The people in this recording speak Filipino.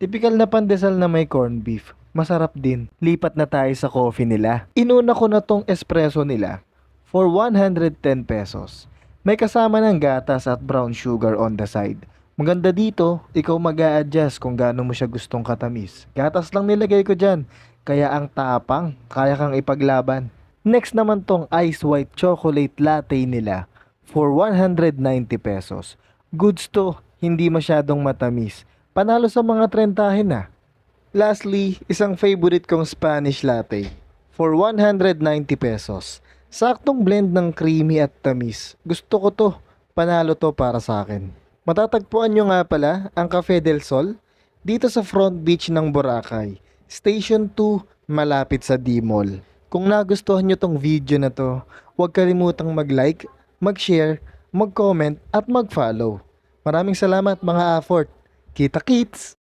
Tipikal na pandesal na may corned beef. Masarap din. Lipat na tayo sa coffee nila. Inuna ko na tong espresso nila for 110 pesos. May kasama ng gatas at brown sugar on the side. Maganda dito, ikaw mag-a-adjust kung gaano mo siya gustong katamis. Gatas lang nilagay ko dyan, kaya ang tapang, kaya kang ipaglaban. Next naman tong ice white chocolate latte nila for 190 pesos. Goods to, hindi masyadong matamis. Panalo sa mga trentahin na. Lastly, isang favorite kong Spanish latte for 190 pesos. Saktong blend ng creamy at tamis. Gusto ko to. Panalo to para sa akin. Matatagpuan nyo nga pala ang Cafe del Sol dito sa front beach ng Boracay. Station 2, malapit sa D-Mall. Kung nagustuhan nyo tong video na to, huwag kalimutang mag-like, mag-share, mag-comment at mag-follow. Maraming salamat mga afford. Kita kits!